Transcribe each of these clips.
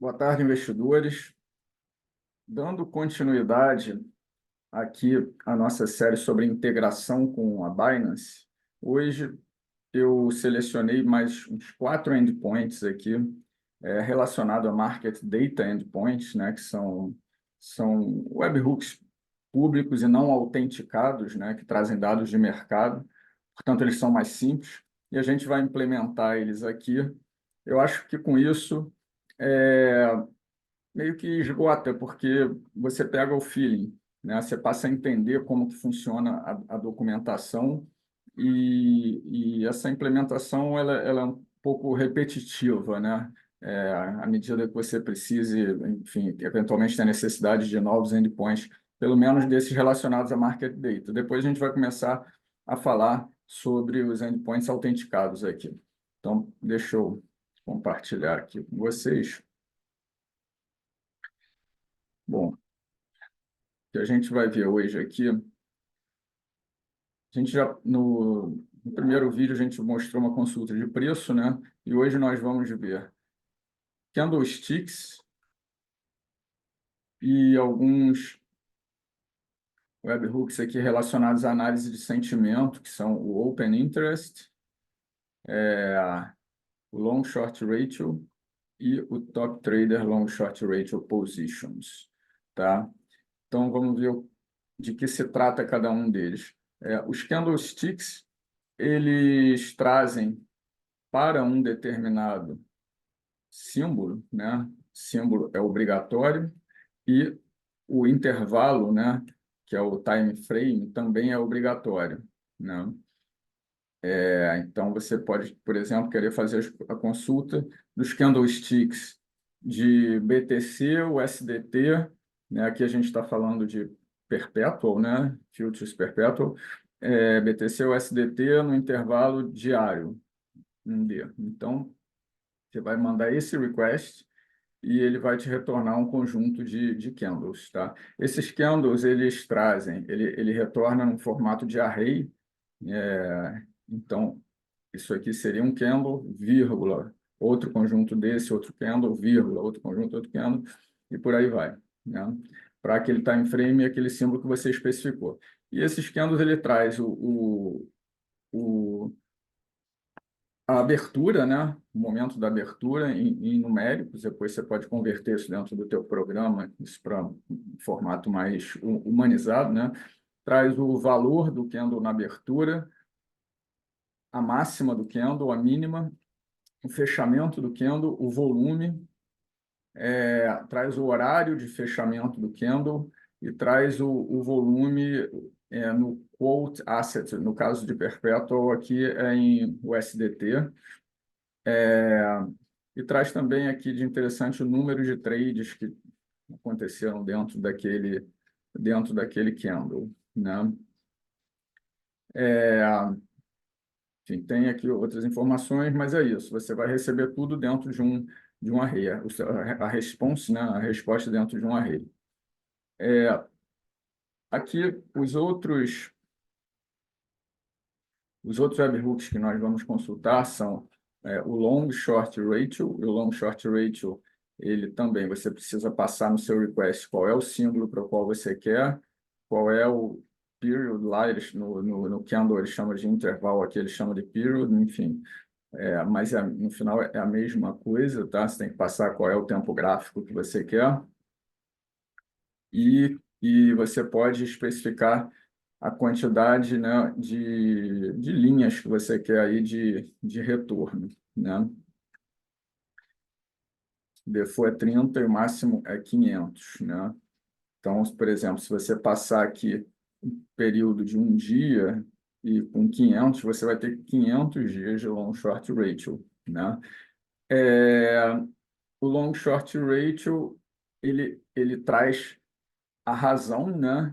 Boa tarde, investidores. Dando continuidade aqui à nossa série sobre integração com a Binance, hoje eu selecionei mais uns 4 endpoints aqui relacionados a Market Data Endpoints, né, que são webhooks públicos e não autenticados, né, que trazem dados de mercado. Portanto, eles são mais simples e a gente vai implementar eles aqui. Eu acho que com isso é, meio que esgota, porque você pega o feeling, né? Você passa a entender como que funciona a documentação e essa implementação ela é um pouco repetitiva, né? À medida que você precise, enfim, eventualmente tem necessidade de novos endpoints, pelo menos desses relacionados a market data. Depois a gente vai começar a falar sobre os endpoints autenticados aqui. Então, deixa eu compartilhar aqui com vocês. Bom, que a gente vai ver hoje aqui, a gente já no primeiro vídeo a gente mostrou uma consulta de preço, né? E hoje nós vamos ver candlesticks e alguns webhooks aqui relacionados à análise de sentimento, que são o Open Interest, o Long Short Ratio e o Top Trader Long Short Ratio Positions, tá? Então vamos ver de que se trata cada um deles. Os candlesticks eles trazem para um determinado símbolo, né? Símbolo é obrigatório e o intervalo, né? Que é o time frame, também é obrigatório, né? Então você pode, por exemplo, querer fazer a consulta dos candlesticks de BTC, o SDT, né? Aqui a gente está falando de perpetual, né? Futures perpetual, BTC ou SDT no intervalo diário, um dia. Então, você vai mandar esse request e ele vai te retornar um conjunto de candles, tá? Esses candles, eles trazem, ele retorna no formato de array, então, isso aqui seria um candle, vírgula, outro conjunto desse, outro candle, vírgula, outro conjunto, outro candle, e por aí vai, né? Para aquele time frame e aquele símbolo que você especificou. E esses candles, ele traz o a abertura, né? O momento da abertura em numéricos, depois você pode converter isso dentro do teu programa, isso para um formato mais humanizado, né? Traz o valor do candle na abertura, a máxima do candle, a mínima, o fechamento do candle, o volume, traz o horário de fechamento do candle e traz o volume no quote asset, no caso de Perpetual, aqui é em USDT. E traz também aqui de interessante o número de trades que aconteceram dentro daquele candle, né? Enfim, tem aqui outras informações, mas é isso. Você vai receber tudo dentro de um array. A response, né? A resposta dentro de um array. Aqui, os outros webhooks que nós vamos consultar são o Long Short Ratio. E o Long Short Ratio, ele também, você precisa passar no seu request qual é o símbolo para o qual você quer, qual é o period lá, no candle eles chamam de intervalo, aqui eles chamam de period, enfim. Mas no final é a mesma coisa, tá? Você tem que passar qual é o tempo gráfico que você quer e você pode especificar a quantidade, né, de linhas que você quer aí de retorno, né? O default é 30 e o máximo é 500, né? Então, por exemplo, se você passar aqui um período de um dia e com 500, você vai ter 500 dias de long short ratio, né? É, o long short ratio, ele traz a razão, né,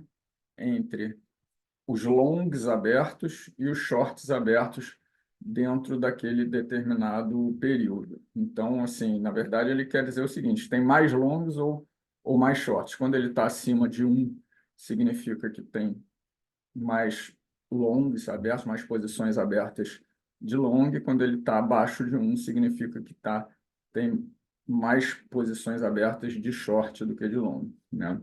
entre os longs abertos e os shorts abertos dentro daquele determinado período. Então, assim, na verdade, ele quer dizer o seguinte: tem mais longs ou mais shorts. Quando ele está acima de um, significa que tem mais longs abertos, mais posições abertas de long. E quando ele está abaixo de um, significa que tem mais posições abertas de short do que de long, né?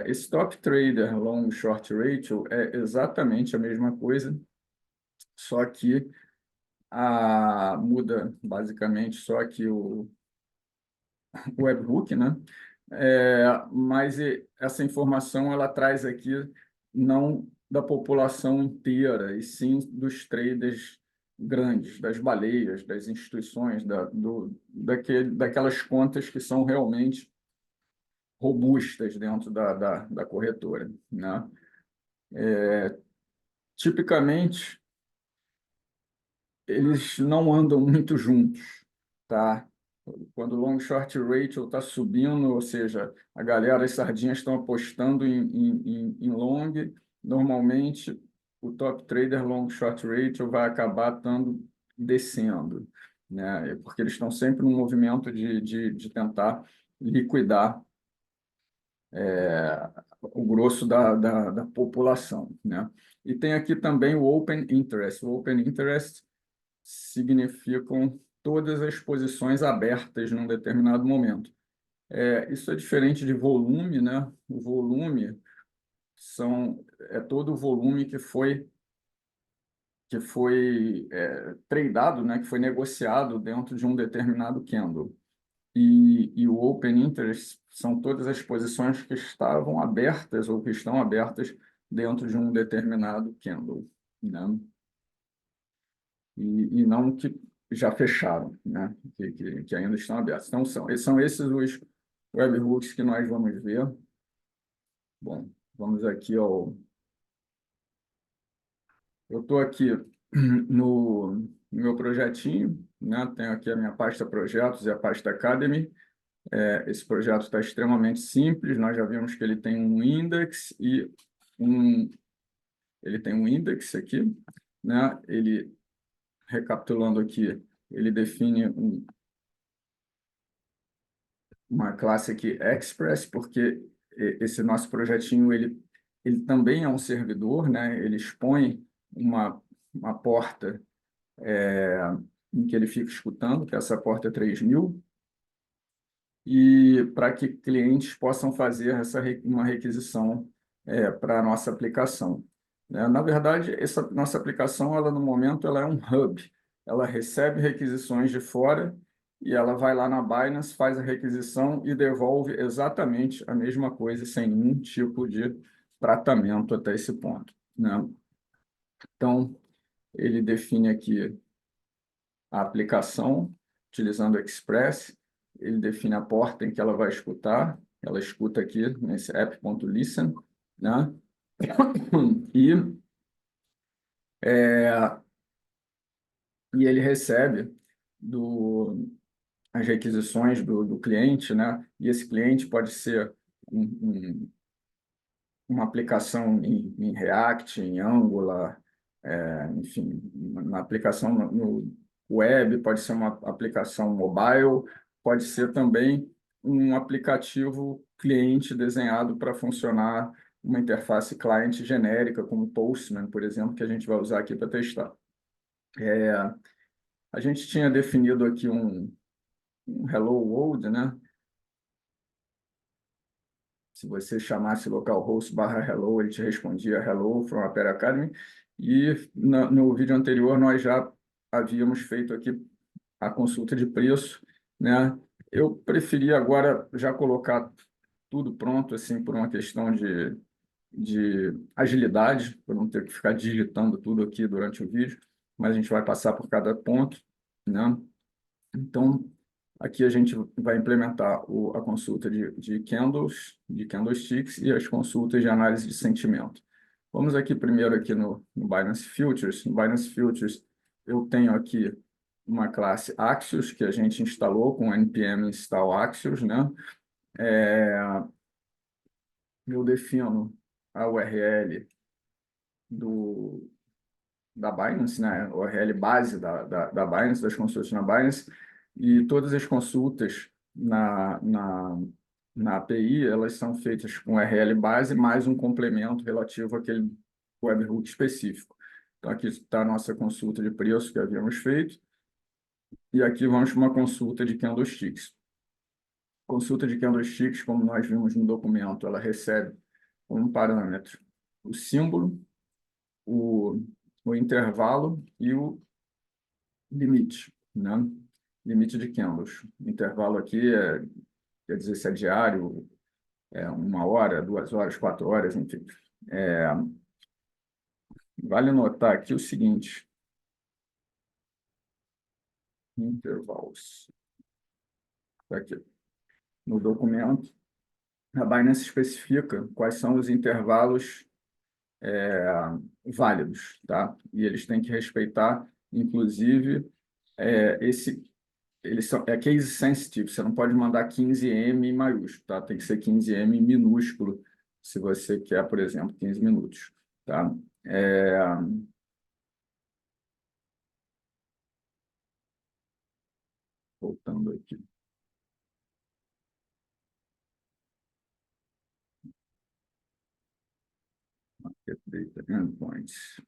Esse top trader long short ratio é exatamente a mesma coisa, só que muda basicamente só que o webhook, né? Mas essa informação ela traz aqui não da população inteira, e sim dos traders grandes, das baleias, das instituições, daquelas contas que são realmente robustas dentro da corretora, né? Tipicamente, eles não andam muito juntos, tá? Quando o long short ratio está subindo, ou seja, a galera, as sardinhas estão apostando em long, normalmente o top trader long short ratio vai acabar estando descendo, né? Porque eles estão sempre no movimento de tentar liquidar o grosso da população, né? E tem aqui também o Open Interest. O Open Interest significam todas as posições abertas num determinado momento. Isso é diferente de volume, né? O volume é todo o volume que foi tradeado, né? Que foi negociado dentro de um determinado candle. E o Open Interest são todas as posições que estavam abertas ou que estão abertas dentro de um determinado candle, né? E não que já fecharam, né? Que ainda estão abertos. Então, são esses os webhooks que nós vamos ver. Bom, vamos aqui ao... Eu estou aqui no meu projetinho, né? Tenho aqui a minha pasta Projetos e a pasta Academy. Esse projeto está extremamente simples. Nós já vimos que ele tem um index um... Ele tem um index aqui, né? Recapitulando aqui, ele define uma classe aqui Express, porque esse nosso projetinho ele também é um servidor, né? Ele expõe uma porta em que ele fica escutando, que essa porta é 3000, e para que clientes possam fazer uma requisição para a nossa aplicação, né? Na verdade, essa nossa aplicação, ela no momento, ela é um hub. Ela recebe requisições de fora e ela vai lá na Binance, faz a requisição e devolve exatamente a mesma coisa, sem nenhum tipo de tratamento até esse ponto, né? Então, ele define aqui a aplicação utilizando o Express, ele define a porta em que ela vai escutar, ela escuta aqui nesse app.listen, né? E, é, e ele recebe as requisições do cliente, né? E esse cliente pode ser um, um, uma aplicação em React, em Angular, enfim, uma aplicação no web, pode ser uma aplicação mobile, pode ser também um aplicativo cliente desenhado para funcionar uma interface cliente genérica, como Postman, por exemplo, que a gente vai usar aqui para testar. A gente tinha definido aqui um Hello World, né? Se você chamasse localhost /hello, ele te respondia hello from Aper Academy. E no vídeo anterior nós já havíamos feito aqui a consulta de preço, né? Eu preferi agora já colocar tudo pronto, assim, por uma questão de agilidade, para não ter que ficar digitando tudo aqui durante o vídeo, mas a gente vai passar por cada ponto, né? Então, aqui a gente vai implementar a consulta de candles, de candlesticks e as consultas de análise de sentimento. Vamos aqui primeiro aqui no Binance Futures. No Binance Futures, eu tenho aqui uma classe Axios, que a gente instalou com npm install Axios, né? Eu defino a URL da Binance, né? O URL base da Binance, das consultas na Binance, e todas as consultas na API, elas são feitas com URL base mais um complemento relativo àquele webhook específico. Então, aqui está a nossa consulta de preço que havíamos feito, e aqui vamos para uma consulta de candlesticks. consulta de candlesticks, como nós vimos no documento, ela recebe como parâmetro o símbolo, o, o intervalo e o limite, né? Limite de candles. O intervalo aqui quer dizer se é diário, é 1 hora, 2 horas, 4 horas, enfim. É, vale notar aqui o seguinte, intervalos. Tá aqui. No documento, a Binance especifica quais são os intervalos válidos, tá? E eles têm que respeitar, inclusive, eles são, case sensitive, você não pode mandar 15M em maiúsculo, tá? Tem que ser 15M em minúsculo, se você quer, por exemplo, 15 minutos, tá? É, voltando aqui. Market Data Endpoints.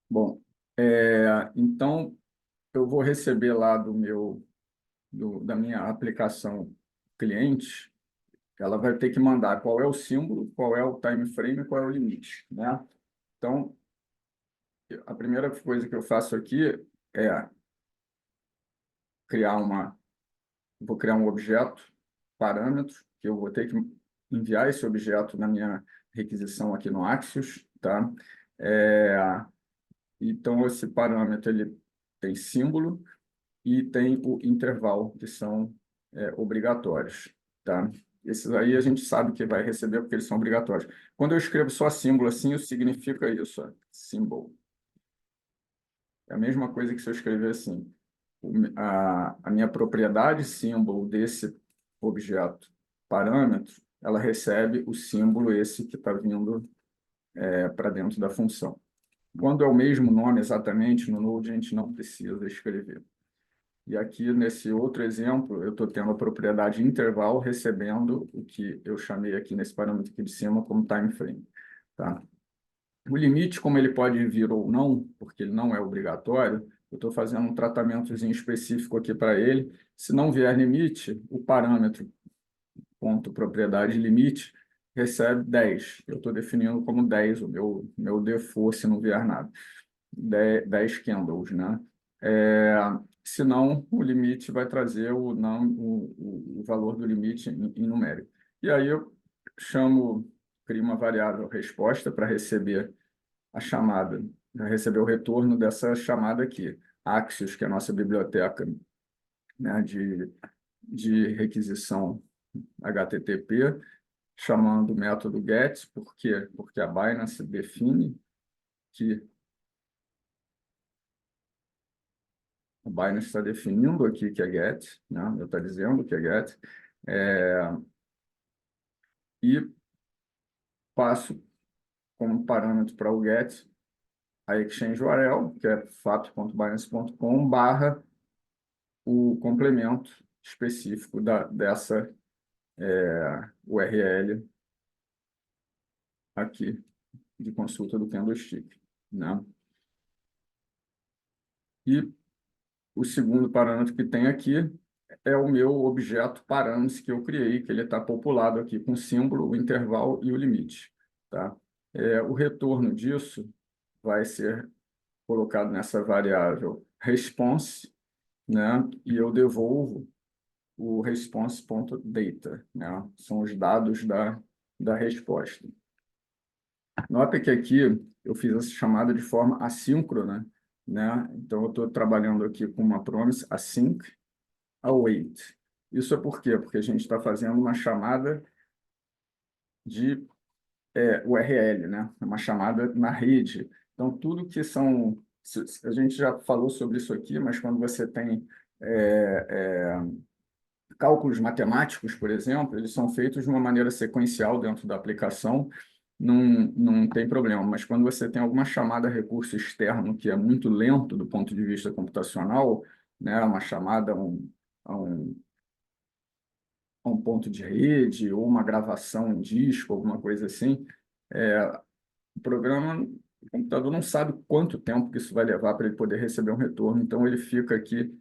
Bom, então eu vou receber lá da minha aplicação cliente, ela vai ter que mandar qual é o símbolo, qual é o time frame, qual é o limite, né? Então, a primeira coisa que eu faço aqui é criar vou criar um objeto, parâmetro, que eu vou ter que enviar esse objeto na minha requisição aqui no Axios, tá? É, então, esse parâmetro ele tem símbolo e tem o intervalo, que são obrigatórios, tá? Esses aí a gente sabe que vai receber porque eles são obrigatórios. Quando eu escrevo só símbolo assim, isso significa isso, ó, symbol. É a mesma coisa que se eu escrever assim, a minha propriedade símbolo desse objeto parâmetro, ela recebe o símbolo esse que está vindo para dentro da função. Quando é o mesmo nome exatamente, no Node a gente não precisa escrever. E aqui, nesse outro exemplo, eu estou tendo a propriedade intervalo recebendo o que eu chamei aqui nesse parâmetro aqui de cima como time frame. Tá? O limite, como ele pode vir ou não, porque ele não é obrigatório, eu estou fazendo um tratamentozinho específico aqui para ele. Se não vier limite, o parâmetro ponto propriedade limite recebe 10. Eu estou definindo como 10 o meu default se não vier nada. 10 candles, né? É, se não, o limite vai trazer não, o valor do limite em numérico. E aí eu crio uma variável resposta para receber a chamada, para receber o retorno dessa chamada aqui. Axios, que é a nossa biblioteca, né, de requisição HTTP, chamando o método GET, por quê? Porque a Binance define que a Binance está definindo aqui que é GET, né? Está dizendo que é GET, e passo como parâmetro para o GET a exchange URL, que é fato.binance.com, barra o complemento específico dessa URL aqui de consulta do candlestick, né? E o segundo parâmetro que tem aqui é o meu objeto parâmetros que eu criei, que ele está populado aqui com o símbolo, o intervalo e o limite, tá? O retorno disso vai ser colocado nessa variável response, né? E eu devolvo o response.data, né? São os dados da resposta. Nota que aqui eu fiz essa chamada de forma assíncrona, né? Então, eu estou trabalhando aqui com uma promise async await. Isso é por quê? Porque a gente está fazendo uma chamada de URL, né? Uma chamada na rede. Então, tudo que são... A gente já falou sobre isso aqui, mas quando você tem cálculos matemáticos, por exemplo, eles são feitos de uma maneira sequencial dentro da aplicação, não tem problema. Mas quando você tem alguma chamada a recurso externo que é muito lento do ponto de vista computacional, né, uma chamada a um, a um ponto de rede ou uma gravação em disco, alguma coisa assim, o programa o computador não sabe quanto tempo que isso vai levar para ele poder receber um retorno, então ele fica aqui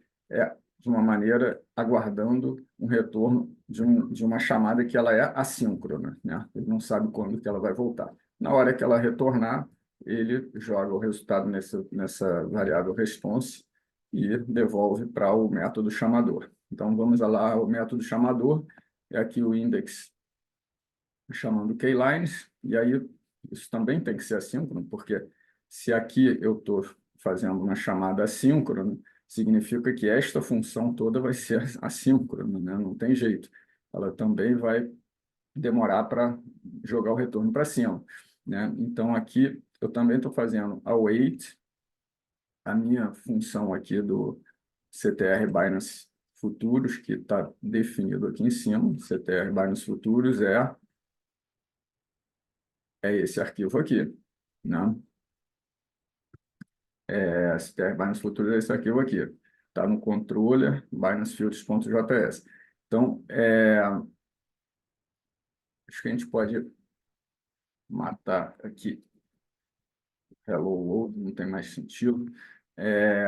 de uma maneira aguardando um retorno de uma chamada que ela é assíncrona, né? Ele não sabe quando que ela vai voltar. Na hora que ela retornar, ele joga o resultado nessa variável response e devolve para o método chamador. Então, vamos lá, o método chamador é aqui o index chamando keylines, e aí isso também tem que ser assíncrono, porque se aqui eu estou fazendo uma chamada assíncrona, significa que esta função toda vai ser assíncrona, né? Não tem jeito. Ela também vai demorar para jogar o retorno para cima, né? Então, aqui eu também estou fazendo await, a minha função aqui do CTR Binance Futuros, que está definido aqui em cima. CTR Binance Futuros é esse arquivo aqui, né? CTR Binance Futuros é esse arquivo aqui. Está no controller binancefuturos.js. Então, acho que a gente pode matar aqui hello world, não tem mais sentido. É,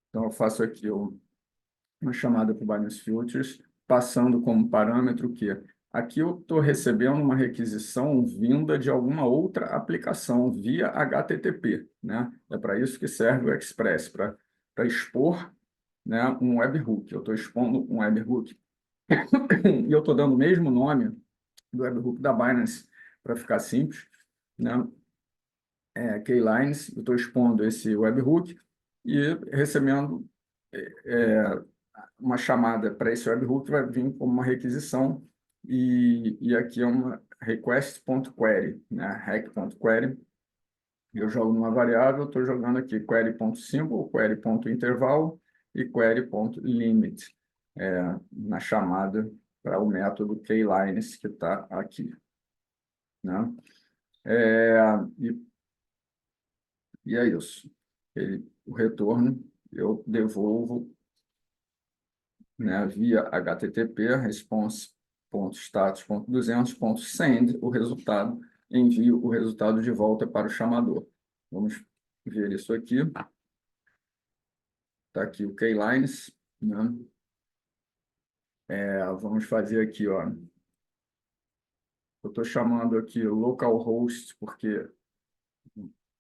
então, eu faço aqui uma chamada para o Binance Futures, passando como parâmetro que aqui eu estou recebendo uma requisição vinda de alguma outra aplicação via HTTP, né? É para isso que serve o Express, para expor, né, um webhook. Eu estou expondo um webhook e eu estou dando o mesmo nome do webhook da Binance para ficar simples, né? Keylines, eu estou expondo esse webhook e recebendo uma chamada para esse webhook vai vir como uma requisição e aqui é uma request.query, né? Rec.query. Eu jogo numa variável, estou jogando aqui query.symbol, query.intervalo e query.limit na chamada para o método keylines que está aqui, né? É, e, e é isso. O retorno eu devolvo, né, via HTTP, response.status.200.send, o resultado, envio o resultado de volta para o chamador. Vamos ver isso aqui. Está aqui o keylines, né? Vamos fazer aqui, ó. Eu estou chamando aqui localhost, porque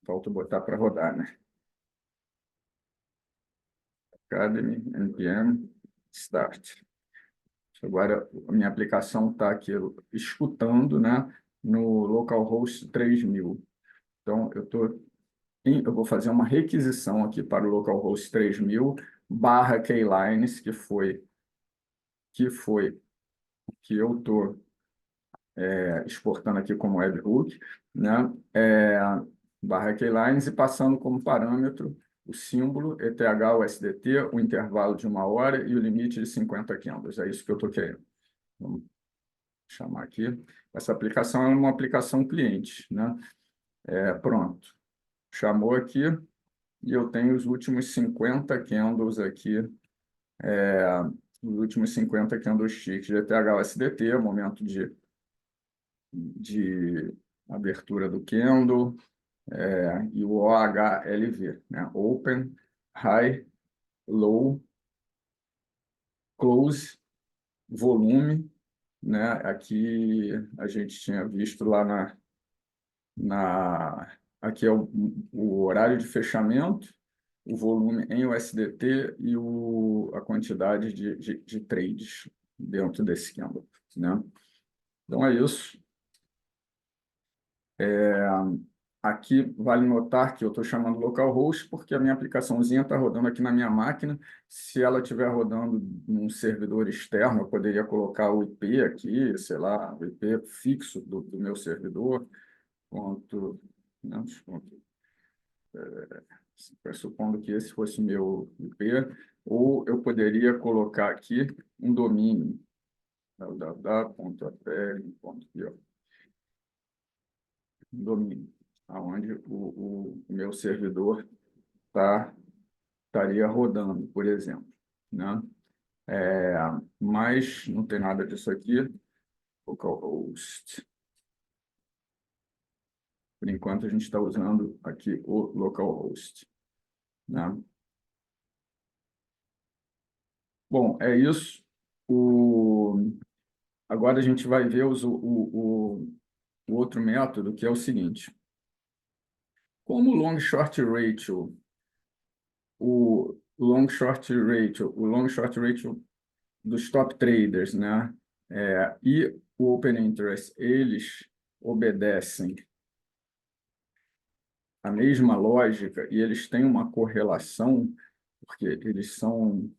falta botar para rodar, né? Academy, npm, start. Agora, a minha aplicação está aqui escutando, né, no localhost 3000. Então, eu vou fazer uma requisição aqui para o localhost 3000 barra keylines, que eu estou exportando aqui como webhook, né, barra keylines e passando como parâmetro o símbolo ETH-USDT, o intervalo de 1 hora e o limite de 50 candles. É isso que eu estou querendo. Vamos chamar aqui. Essa aplicação é uma aplicação cliente, né? Pronto. Chamou aqui e eu tenho os últimos 50 candles aqui, os últimos 50 candlesticks de ETH-USDT, momento de abertura do candle, e o OHLV, né? Open, High, Low, Close, Volume, né? Aqui a gente tinha visto lá aqui é o horário de fechamento, o volume em USDT e a quantidade de trades dentro desse candle, né? Então é isso. Aqui vale notar que eu estou chamando localhost porque a minha aplicaçãozinha está rodando aqui na minha máquina. Se ela estiver rodando num servidor externo, eu poderia colocar o IP aqui, sei lá, o IP fixo do meu servidor, ponto, não, pressupondo que esse fosse o meu IP, ou eu poderia colocar aqui um domínio, www.apl.io, um domínio, onde o meu servidor estaria rodando, por exemplo, né? Mas não tem nada disso aqui, localhost. Por enquanto, a gente está usando aqui o localhost, né? Bom, é isso. Agora a gente vai ver o outro método, que é o seguinte. Como o long-short ratio, o long-short ratio dos top traders, né? E o open interest, eles obedecem a mesma lógica e eles têm uma correlação, porque eles são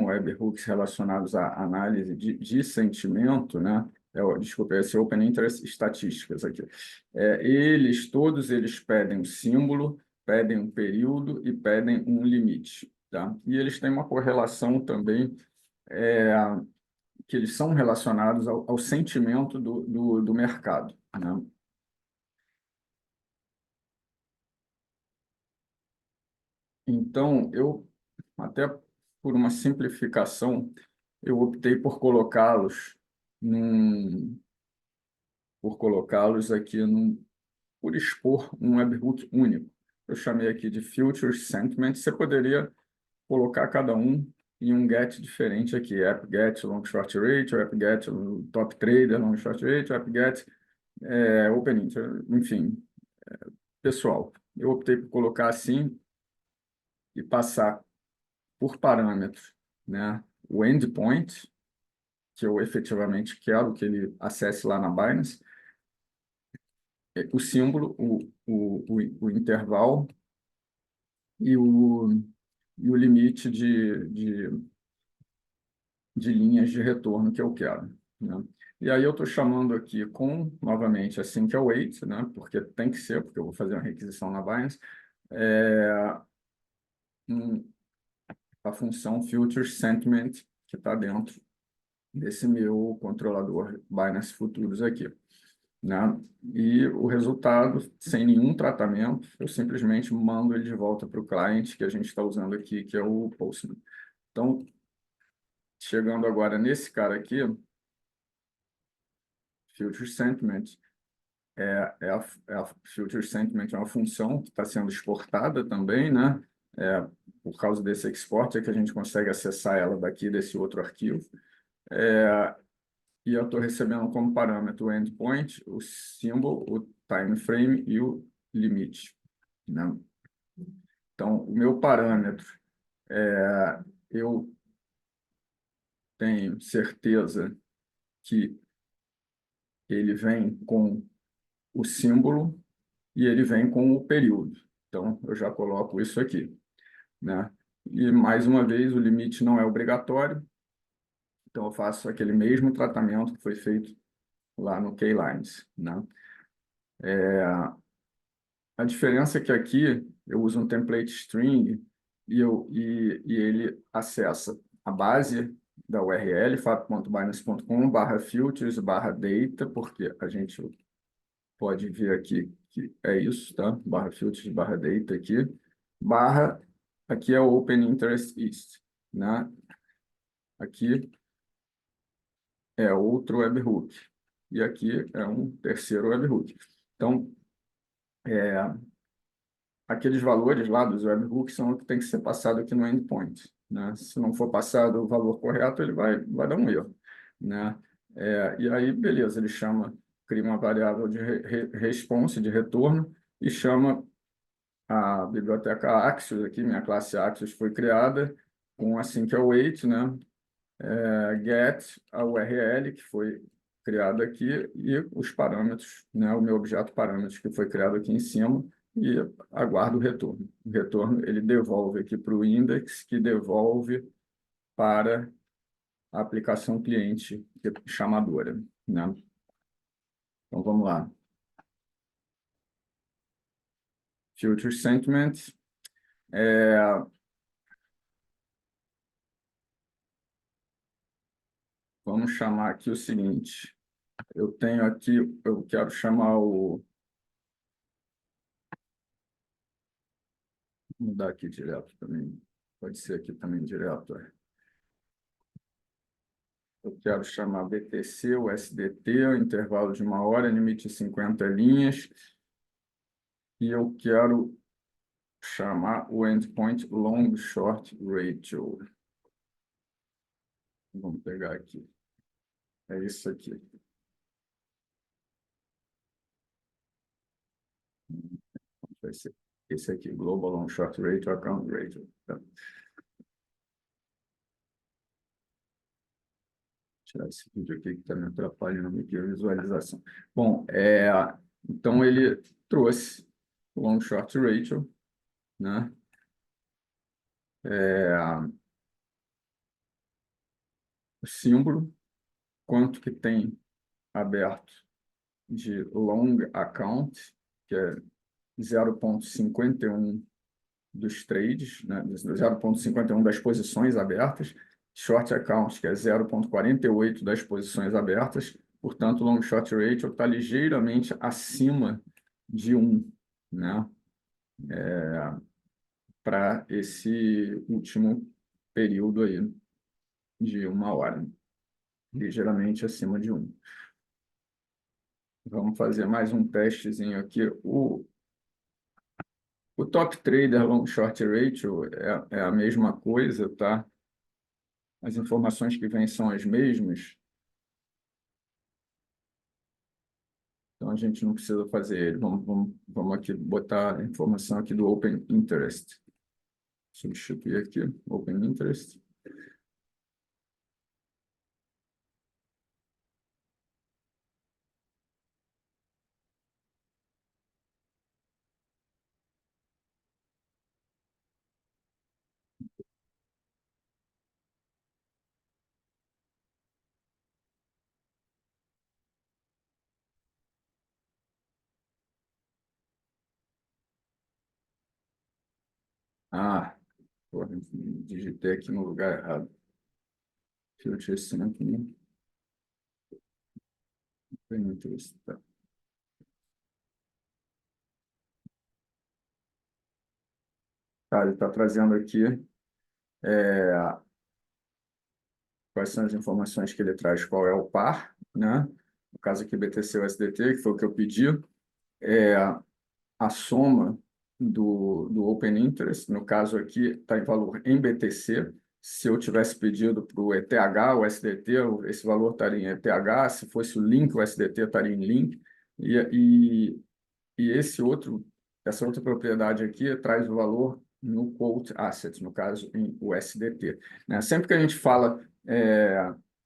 webhooks relacionados à análise de sentimento, né? Desculpa, esse Open Interest estatísticas aqui. Todos eles pedem um símbolo, pedem um período e pedem um limite, tá? E eles têm uma correlação também, que eles são relacionados ao sentimento do mercado, né? Então, até por uma simplificação, eu optei num, por colocá-los aqui por expor um webhook único. Eu chamei aqui de Futures Sentiment. Você poderia colocar cada um em um get diferente aqui, app get long short rate, app get top trader long short rate, app get open interest, enfim, pessoal. Eu optei por colocar assim e passar por parâmetros, né, o endpoint, que eu efetivamente quero que ele acesse lá na Binance, o símbolo, o intervalo e o limite de linhas de retorno que eu quero, né? E aí eu estou chamando aqui novamente, assim que é o weight, né? Porque tem que ser, porque eu vou fazer uma requisição na Binance, é, um- a função Future Sentiment, que está dentro desse meu controlador Binance Futuros aqui, né? E o resultado, sem nenhum tratamento, eu simplesmente mando ele de volta para o cliente que a gente está usando aqui, que é o Postman. Então, chegando agora nesse cara aqui, Future Sentiment, Future Sentiment é uma função que está sendo exportada também, né? Por causa desse export, é que a gente consegue acessar ela daqui desse outro arquivo. E eu estou recebendo como parâmetro o endpoint, o símbolo, o time frame e o limite, né? Então, o meu parâmetro, eu tenho certeza que ele vem com o símbolo e ele vem com o período. Então, eu já coloco isso aqui, né? E, mais uma vez, o limite não é obrigatório, então eu faço aquele mesmo tratamento que foi feito lá no Keylines, né? A diferença é que aqui eu uso um template string e ele acessa a base da URL, fato.binance.com/filters/data, porque a gente pode ver aqui que é isso, tá? /filters/data aqui, barra, aqui é o Open Interest East, né? Aqui é outro webhook, e aqui é um terceiro webhook. Então, aqueles valores lá dos webhooks são o que tem que ser passado aqui no endpoint, né? Se não for passado o valor correto, ele vai dar um erro, né? E aí, beleza, ele cria uma variável de response, de retorno, e chama a biblioteca Axios aqui, minha classe Axios foi criada com assim que é o await, né? Get a URL que foi criada aqui e os parâmetros, né? O meu objeto parâmetros que foi criado aqui em cima e aguardo o retorno. O retorno ele devolve aqui para o index, que devolve para a aplicação cliente chamadora, né? Então vamos lá. Future Sentiment. Vamos chamar aqui o seguinte. Eu quero chamar vou mudar aqui direto também. Pode ser aqui também direto. Eu quero chamar BTC, o SDT, intervalo de 1 hora, limite 50 linhas. E eu quero chamar o endpoint long short ratio. Vamos pegar aqui. É isso aqui. Vai ser esse aqui, Global Long Short Ratio, Account Ratio. Tá. Tirar esse vídeo aqui que está me atrapalhando aqui a visualização. Bom, então ele trouxe o Long Short Ratio, né? O símbolo, quanto que tem aberto de long account, que é 0,51 dos trades, né? 0,51 das posições abertas, short account, que é 0,48 das posições abertas, portanto, o long short ratio está ligeiramente acima de 1, né? Para esse último período aí de 1 hora, ligeiramente acima de 1. Vamos fazer mais um testezinho aqui. O top trader long short ratio é a mesma coisa, tá? As informações que vêm são as mesmas, então a gente não precisa fazer ele. Vamos aqui botar a informação aqui do Open Interest. Substituir aqui, Open Interest. Ah, porra, digitei aqui no lugar errado. Future Sampling. Open Interest, tá. Tá, ele está trazendo aqui quais são as informações que ele traz, qual é o par, né? No caso aqui, BTC USDT, que foi o que eu pedi, é a soma do Open Interest, no caso aqui, está em valor em BTC. Se eu tivesse pedido para o ETH, o SDT, esse valor estaria em ETH, se fosse o Link, o SDT estaria em Link, e essa outra propriedade aqui traz o valor no quote asset, no caso em USDT, né? Sempre que a gente fala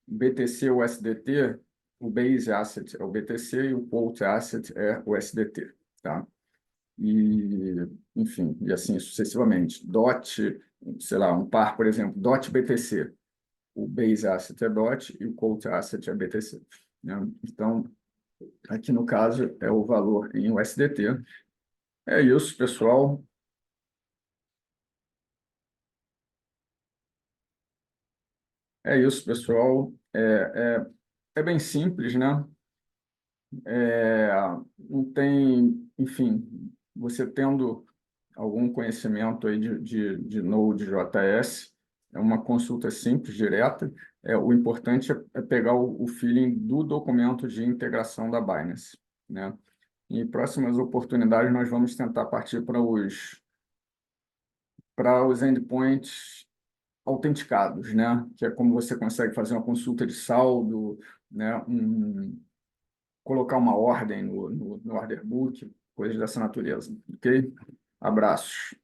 BTC ou USDT, o base asset é o BTC e o quote asset é o USDT, tá? E, enfim, e assim sucessivamente. DOT, sei lá, um par, por exemplo, DOT BTC, o base asset é DOT e o quote asset é BTC, né? Então, aqui no caso é o valor em USDT. É isso, pessoal. É isso, pessoal. É bem simples, né? É, não tem, enfim, você tendo algum conhecimento aí de Node.js, é uma consulta simples, direta. O importante é pegar o feeling do documento de integração da Binance, né? Em próximas oportunidades, nós vamos tentar partir para os endpoints autenticados, né? Que é como você consegue fazer uma consulta de saldo, né? Colocar uma ordem no order book, coisas dessa natureza, ok? Abraços.